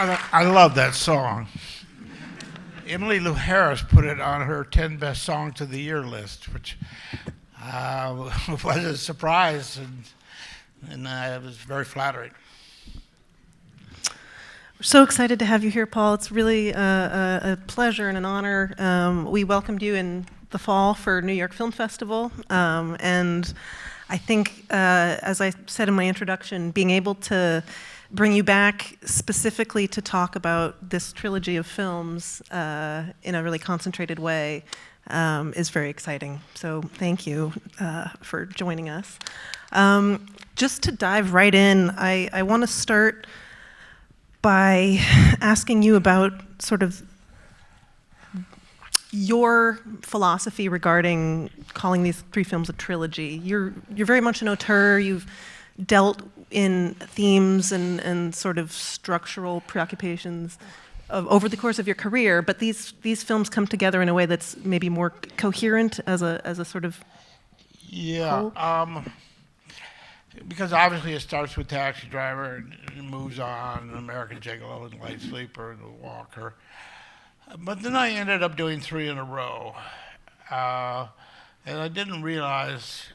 I love that song. Emily Lou Harris put it on her 10 best songs of the year list, which was a surprise, and it was very flattering. We're so excited to have you here, Paul. It's really a pleasure and an honor. We welcomed you in the fall for New York Film Festival, and I think, as I said in my introduction, being able to bring you back specifically to talk about this trilogy of films in a really concentrated way is very exciting. So thank you for joining us. Just to dive right in, I want to start by asking you about sort of your philosophy regarding calling these three films a trilogy. You're very much an auteur. You've dealt in themes and sort of structural preoccupations over the course of your career, but these films come together in a way that's maybe more coherent as a sort of whole. Because obviously it starts with Taxi Driver and it moves on, American Gigolo and Light Sleeper and The Walker. But then I ended up doing three in a row. And I didn't realize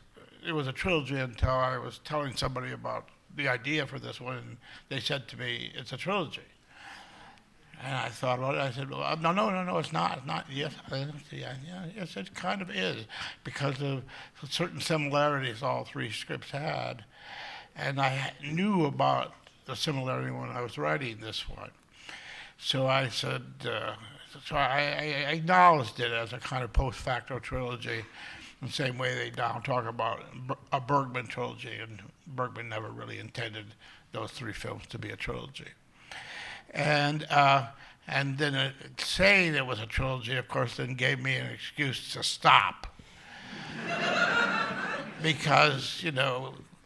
it was a trilogy until I was telling somebody about the idea for this one, and they said to me, "It's a trilogy." And I thought about it. I said, well, no, it's not. It's not. Yes, yes, it kind of is, because of certain similarities all three scripts had. And I knew about the similarity when I was writing this one. So I said, I acknowledged it as a kind of post facto trilogy, in the same way they now talk about a Bergman trilogy, and Bergman never really intended those three films to be a trilogy. And then saying it was a trilogy, of course, then gave me an excuse to stop. Because,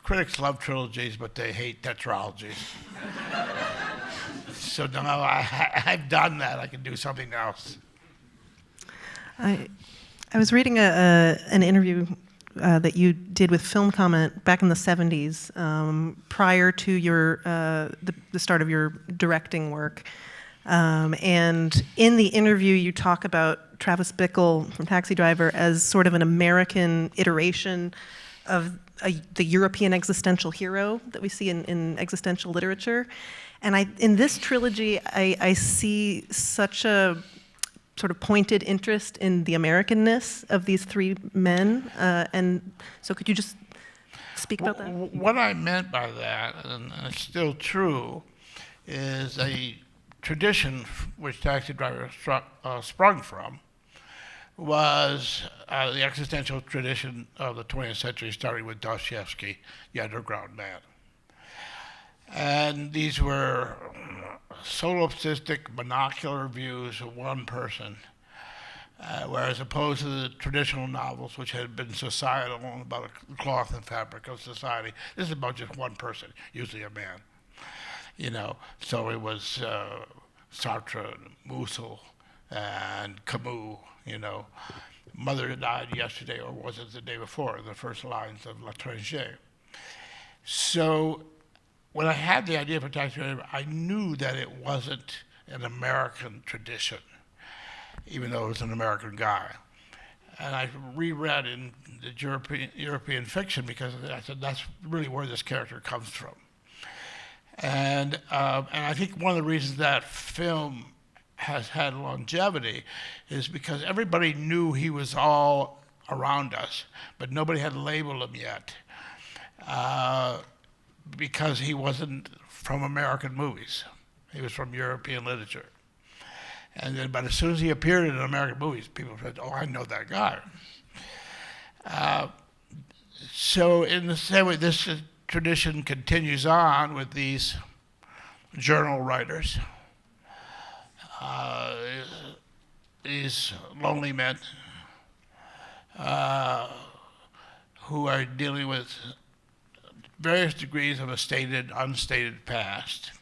critics love trilogies, but they hate tetralogies. So now I've done that. I can do something else. I was reading an interview that you did with Film Comment back in the 70s, prior to the start of your directing work. And in the interview, you talk about Travis Bickle from Taxi Driver as sort of an American iteration of the European existential hero that we see in existential literature. And in this trilogy, I see such a sort of pointed interest in the Americanness of these three men. And so could you just speak about that? What I meant by that, and it's still true, is a tradition which Taxi Driver sprung from was the existential tradition of the 20th century, starting with Dostoevsky, the underground man. And these were solipsistic, monocular views of one person, whereas opposed to the traditional novels, which had been societal, about the cloth and fabric of society. This is about just one person, usually a man. So it was Sartre, Musil, and Camus. Mother died yesterday, or was it the day before? The first lines of L'Étranger. So when I had the idea for Taxi Driver, I knew that it wasn't an American tradition, even though it was an American guy. And I reread in the European fiction, because I said that's really where this character comes from. And I think one of the reasons that film has had longevity is because everybody knew he was all around us, but nobody had labeled him yet. Because he wasn't from American movies. He was from European literature. But as soon as he appeared in American movies, people said, "Oh, I know that guy." So in the same way, this tradition continues on with these journal writers, these lonely men who are dealing with various degrees of a stated, unstated past.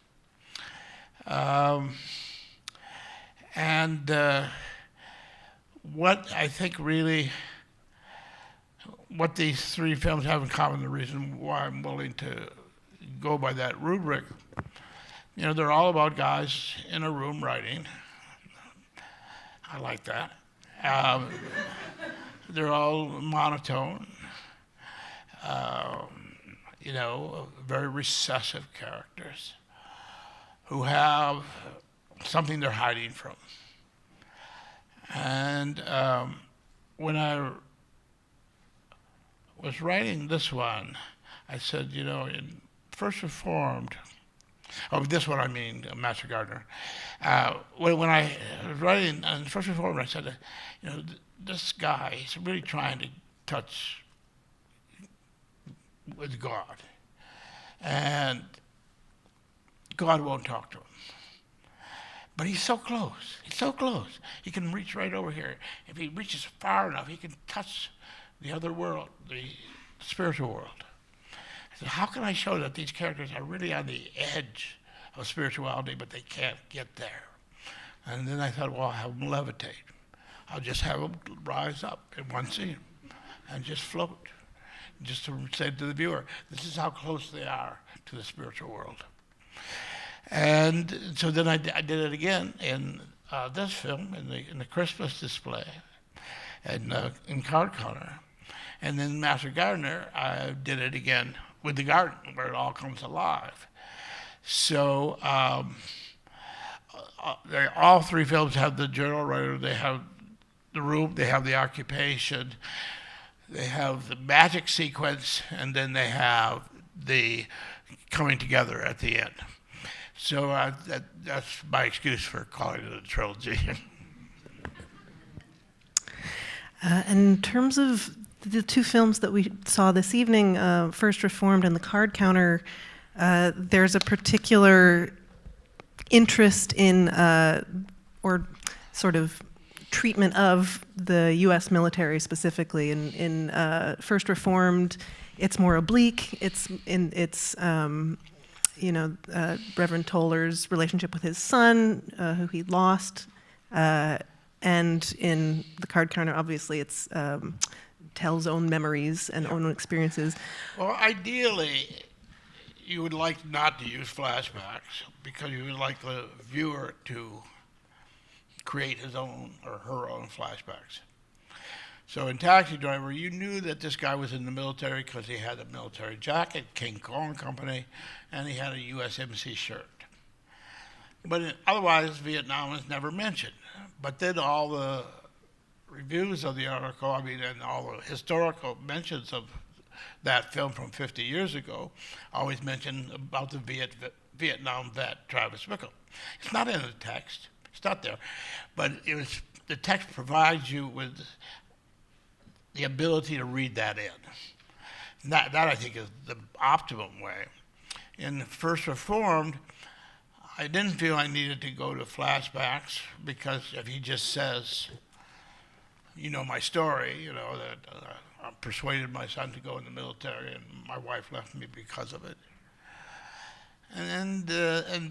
What I think really, what these three films have in common, the reason why I'm willing to go by that rubric, they're all about guys in a room writing. I like that. They're all monotone. Very recessive characters who have something they're hiding from. And when I was writing this one, I said, in First Reformed, this one I mean, Master Gardener. When I was writing on First Reformed, I said, this guy, he's really trying to touch with God. And God won't talk to him. But he's so close. He's so close. He can reach right over here. If he reaches far enough, he can touch the other world, the spiritual world. I said, how can I show that these characters are really on the edge of spirituality, but they can't get there? And then I thought, well, I'll have them levitate. I'll just have them rise up in one scene and just float. Just to say to the viewer, this is how close they are to the spiritual world. And so then I did it again in this film, in the Christmas display, and in Card Counter. And then Master Gardener, I did it again with the garden, where it all comes alive. So all three films have the journal writer, they have the room, they have the occupation, they have the magic sequence, and then they have the coming together at the end. So that's my excuse for calling it a trilogy. In terms of the two films that we saw this evening, First Reformed and The Card Counter, there's a particular interest in, or sort of treatment of the U.S. military specifically. In First Reformed, it's more oblique. It's Reverend Toller's relationship with his son, who he lost, and in The Card Counter, obviously, it's tells own memories and own experiences. Well, ideally, you would like not to use flashbacks because you would like the viewer to create his own or her own flashbacks. So in Taxi Driver, you knew that this guy was in the military because he had a military jacket, King Kong Company, and he had a USMC shirt. But otherwise, Vietnam is never mentioned. But then all the reviews of the article, and all the historical mentions of that film from 50 years ago, always mention about the Vietnam vet, Travis Bickle. It's not in the text. It's not there. But the text provides you with the ability to read that in. That I think is the optimum way. In First Reformed, I didn't feel I needed to go to flashbacks because if he just says, my story, that I persuaded my son to go in the military and my wife left me because of it.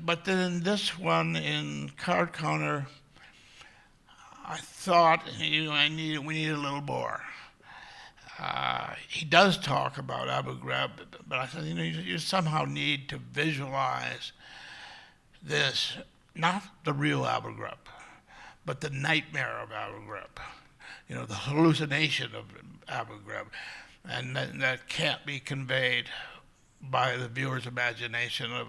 But then in this one, in Card Counter, I thought, we need a little more. He does talk about Abu Ghraib, but I said, you somehow need to visualize this, not the real Abu Ghraib, but the nightmare of Abu Ghraib, the hallucination of Abu Ghraib, and that can't be conveyed by the viewer's imagination of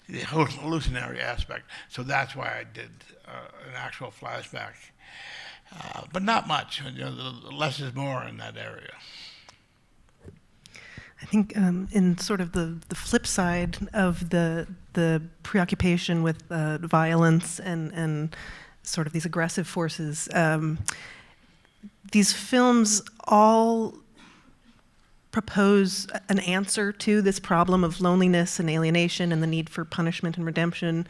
the hallucinatory aspect. So that's why I did an actual flashback. But not much. Less is more in that area. I think in sort of the flip side of the preoccupation with violence and sort of these aggressive forces, these films all propose an answer to this problem of loneliness and alienation and the need for punishment and redemption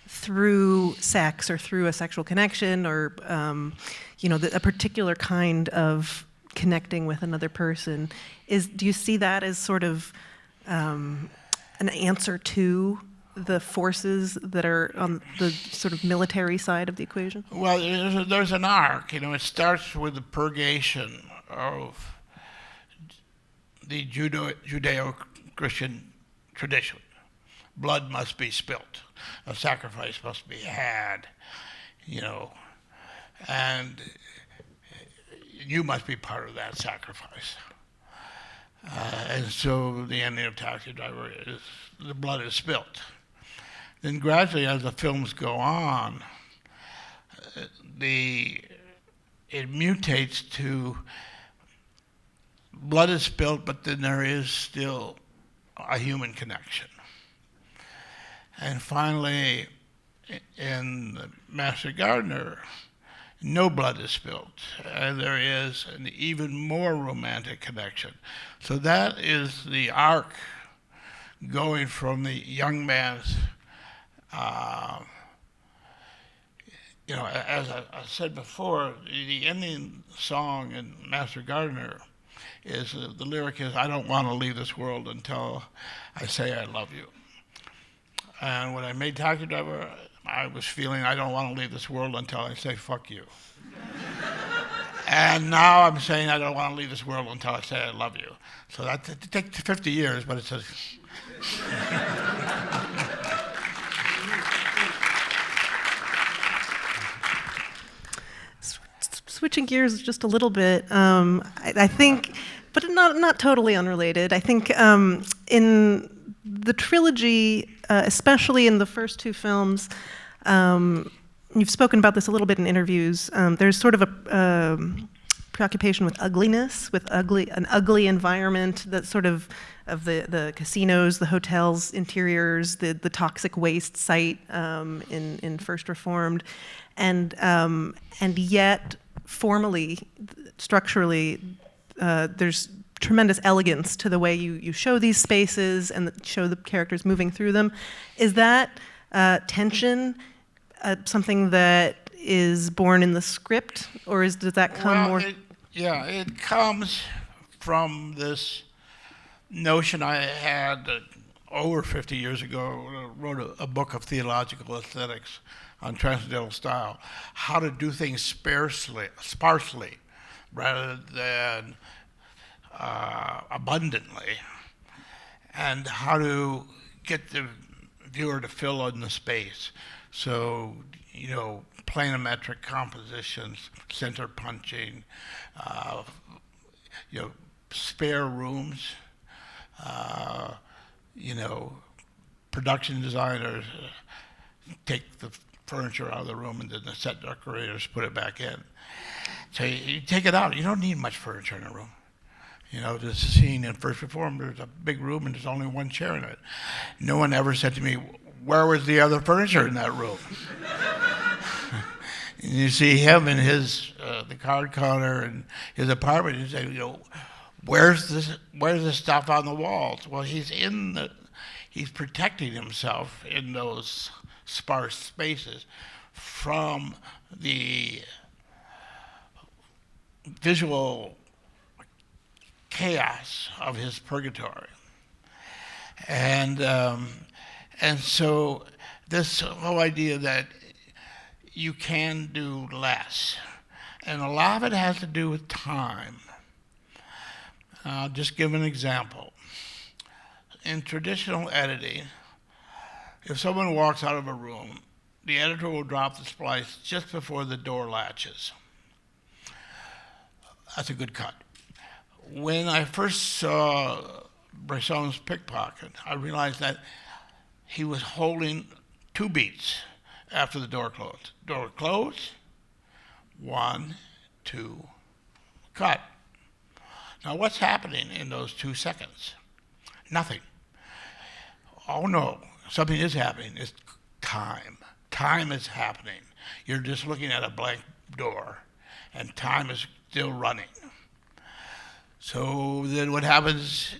through sex or through a sexual connection or a particular kind of connecting with another person. Do you see that as sort of an answer to the forces that are on the sort of military side of the equation? Well, there's an arc. It starts with the purgation of the Judeo-Christian tradition blood must be spilt, a sacrifice must be had, you know, and you must be part of that sacrifice. And so the ending of Taxi Driver is the blood is spilt. Then gradually, as the films go on, it mutates to blood is spilt, but then there is still a human connection. And finally, in Master Gardener, no blood is spilled, and there is an even more romantic connection. So that is the arc going from the young man's, as I said before, the ending song in Master Gardener is, the lyric is, I don't want to leave this world until I say I love you. And when I made Taxi Driver, I was feeling I don't want to leave this world until I say fuck you. And now I'm saying I don't want to leave this world until I say I love you. So that it takes 50 years, but it's a... Switching gears just a little bit, I think, but not totally unrelated. I think in the trilogy, especially in the first two films, you've spoken about this a little bit in interviews. There's sort of a preoccupation with ugliness, with an ugly environment that sort of the casinos, the hotels, interiors, the toxic waste site in First Reformed, and yet formally, structurally, there's tremendous elegance to the way you show these spaces and show the characters moving through them. Is that tension something that is born in the script, or does that come more? It comes from this notion I had over 50 years ago. Wrote a book of theological aesthetics on transcendental style, how to do things sparsely rather than abundantly, and how to get the viewer to fill in the space. So, planimetric compositions, center punching, spare rooms, production designers take the furniture out of the room and then the set decorators put it back in. So you take it out. You don't need much furniture in a room. There's a scene in First Reformed, there's a big room and there's only one chair in it. No one ever said to me, where was the other furniture in that room? And you see him in his, the card counter in his apartment, and you say, where's the stuff on the walls? Well, he's protecting himself in those sparse spaces from the visual chaos of his purgatory. And so this whole idea that you can do less, and a lot of it has to do with time. I'll just give an example. In traditional editing, if someone walks out of a room, the editor will drop the splice just before the door latches. That's a good cut. When I first saw Bresson's Pickpocket, I realized that he was holding 2 beats after the door closed. Door closed, 1, 2, cut. Now what's happening in those 2 seconds? Nothing. Oh no, something is happening. It's time. Time is happening. You're just looking at a blank door, and time is still running. So then what happens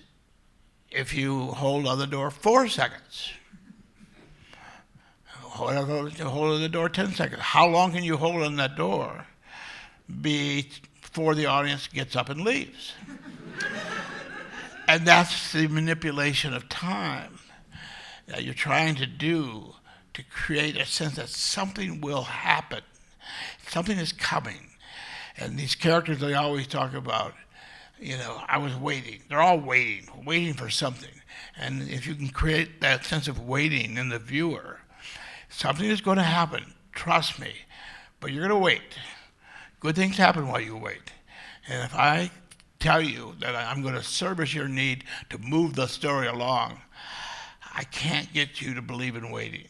if you hold on the door 4 seconds? Hold on the door 10 seconds. How long can you hold on that door before the audience gets up and leaves? And that's the manipulation of time that you're trying to do to create a sense that something will happen. Something is coming. And these characters they always talk about, I was waiting. They're all waiting for something. And if you can create that sense of waiting in the viewer, something is going to happen. Trust me. But you're going to wait. Good things happen while you wait. And if I tell you that I'm going to service your need to move the story along, I can't get you to believe in waiting.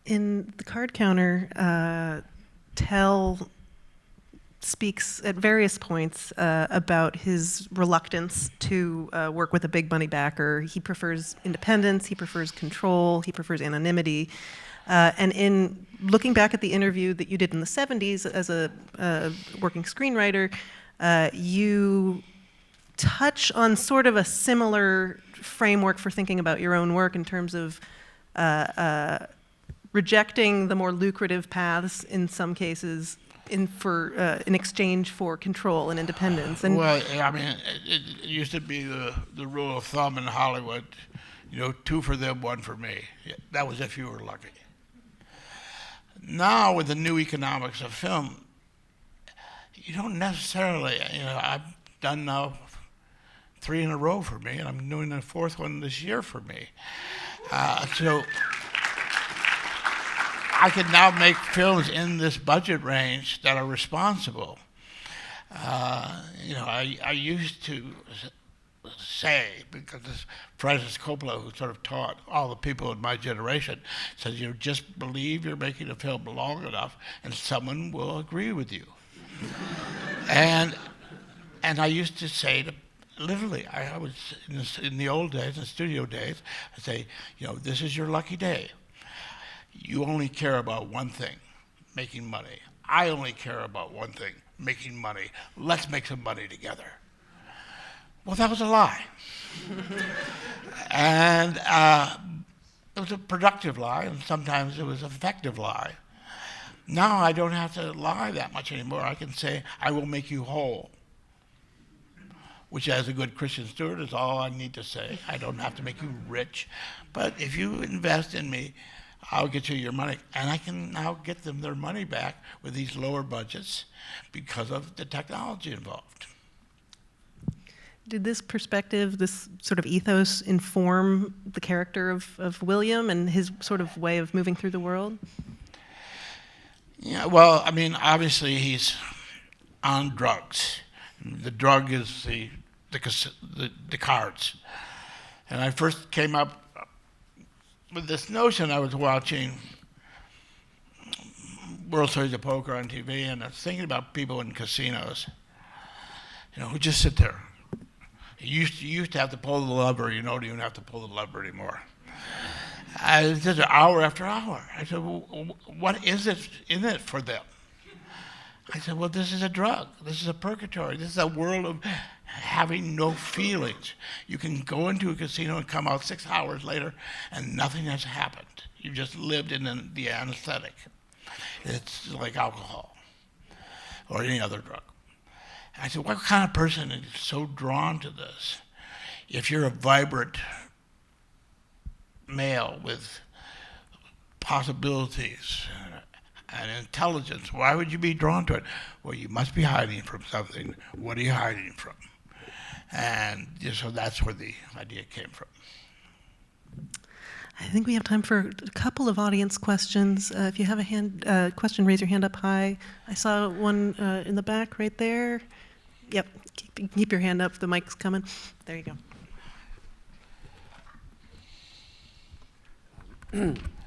In the card counter, Tell speaks at various points about his reluctance to work with a big money backer. He prefers independence, he prefers control, he prefers anonymity. And in looking back at the interview that you did in the 70s as a working screenwriter, you touch on sort of a similar framework for thinking about your own work in terms of rejecting the more lucrative paths in some cases in exchange for control and independence. And well, I mean, it used to be the rule of thumb in Hollywood, 2 for them, 1 for me. That was if you were lucky. Now, with the new economics of film, you don't necessarily, I've done now 3 in a row for me, and I'm doing the 4th one this year for me. So I can now make films in this budget range that are responsible. I used to say, because this Francis Coppola, who sort of taught all the people in my generation, says you just believe you're making a film long enough and someone will agree with you. and I used to say to, literally, I was in the old days, the studio days, I'd say, this is your lucky day. You only care about one thing, making money. I only care about one thing, making money. Let's make some money together. Well, that was a lie. And it was a productive lie, and sometimes it was an effective lie. Now I don't have to lie that much anymore. I can say, I will make you whole, which as a good Christian steward is all I need to say. I don't have to make you rich. But if you invest in me, I'll get you your money. And I can now get them their money back with these lower budgets because of the technology involved. Did this perspective, this sort of ethos, inform the character of William and his sort of way of moving through the world? Yeah, well, I mean, obviously he's on drugs. The drug is the cards. And I first came up with this notion. I was watching World Series of Poker on TV, and I was thinking about people in casinos, who just sit there. You used to have to pull the lever. You don't even have to pull the lever anymore. It's just hour after hour. I said, well, what is it in it for them? I said, well, this is a drug. This is a purgatory. This is a world of having no feelings. You can go into a casino and come out 6 hours later and nothing has happened. You just lived in the anesthetic. It's like alcohol or any other drug. And I said, what kind of person is so drawn to this? If you're a vibrant male with possibilities and intelligence, why would you be drawn to it? Well, you must be hiding from something. What are you hiding from? And so that's where the idea came from. I think we have time for a couple of audience questions. If you have a question, raise your hand up high. I saw one in the back right there. Yep, keep your hand up. The mic's coming. There you go.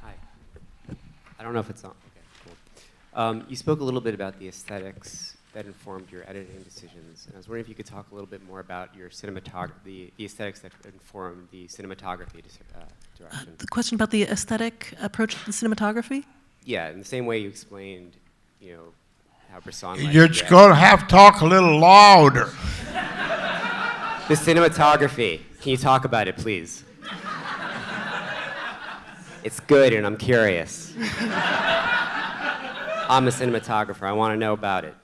Hi. I don't know if it's on. Okay, cool. You spoke a little bit about the aesthetics that informed your editing decisions. And I was wondering if you could talk a little bit more about your cinematography, the aesthetics that informed the cinematography direction. The question about the aesthetic approach to the cinematography? Yeah, in the same way you explained, how Bresson. You're just going to have to talk a little louder. The cinematography. Can you talk about it, please? It's good, and I'm curious. I'm a cinematographer. I want to know about it.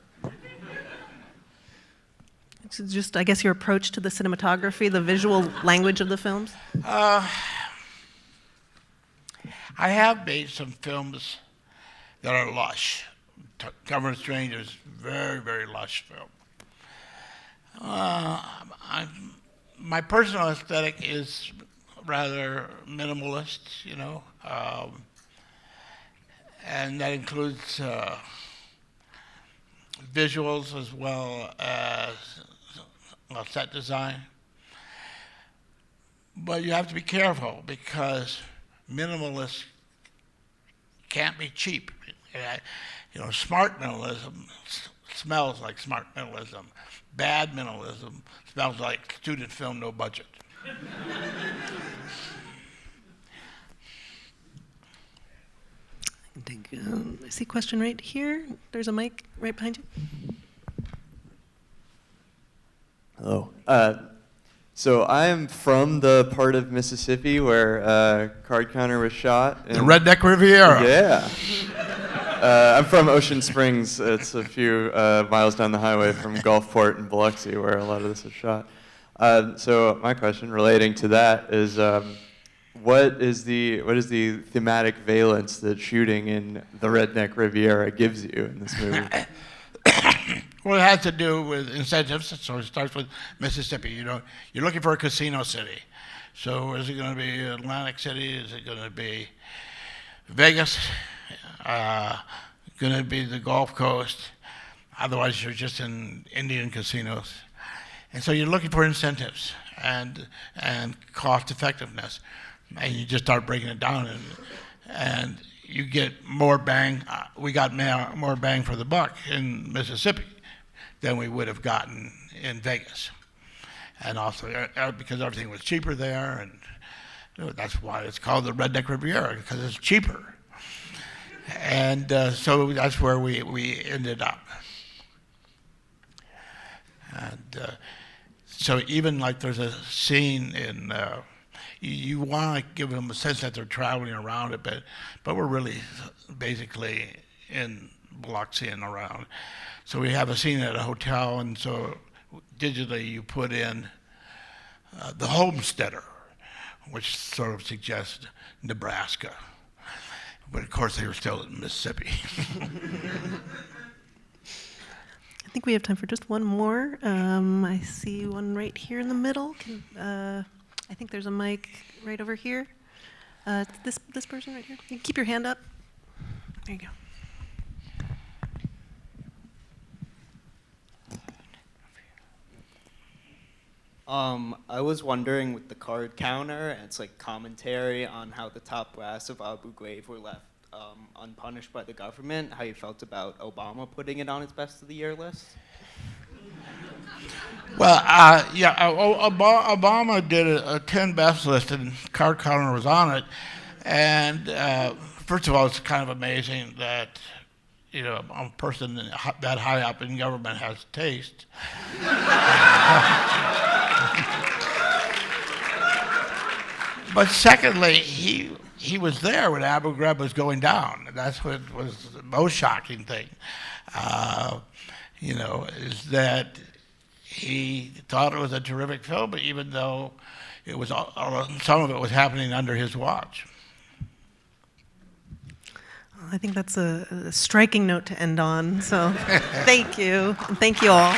It's just, I guess, your approach to the cinematography, the visual language of the films? I have made some films that are lush, Government Strangers, very, very lush film. My personal aesthetic is rather minimalist, and that includes visuals as well as set design. But you have to be careful because minimalists can't be cheap. Smart minimalism smells like smart minimalism. Bad minimalism smells like student film, no budget. I see a question right here. There's a mic right behind you. Hello. So I am from the part of Mississippi where Card Counter was shot. The Redneck Riviera. Yeah. I'm from Ocean Springs. It's a few miles down the highway from Gulfport and Biloxi, where a lot of this was shot. So my question relating to that is, what is the thematic valence that shooting in the Redneck Riviera gives you in this movie? Well, it has to do with incentives. So it starts with Mississippi. You're looking for a casino city. So is it going to be Atlantic City? Is it going to be Vegas? Going to be the Gulf Coast? Otherwise, you're just in Indian casinos. And so you're looking for incentives and cost effectiveness. And you just start breaking it down, and you get more bang. We got more bang for the buck in Mississippi than we would have gotten in Vegas. And also because everything was cheaper there, and that's why it's called the Redneck Riviera, because it's cheaper. And so that's where we ended up. And so even like there's a scene in, you want to give them a sense that they're traveling around a bit, but we're really basically in Biloxi and around. So we have a scene at a hotel, and so digitally you put in the homesteader, which sort of suggests Nebraska. But of course they were still in Mississippi. I think we have time for just one more. I see one right here in the middle. I think there's a mic right over here. This person right here. You can keep your hand up. There you go. I was wondering with the card counter, and it's like commentary on how the top brass of Abu Ghraib were left unpunished by the government, how you felt about Obama putting it on his best of the year list? Well, Obama did a 10 best list, and Card Counter was on it. And first of all, it's kind of amazing that a person that high up in government has taste. But secondly, he was there when Abu Ghraib was going down. That's what was the most shocking thing. Is that he thought it was a terrific film, even though it was some of it was happening under his watch. I think that's a striking note to end on. So thank you. And thank you all.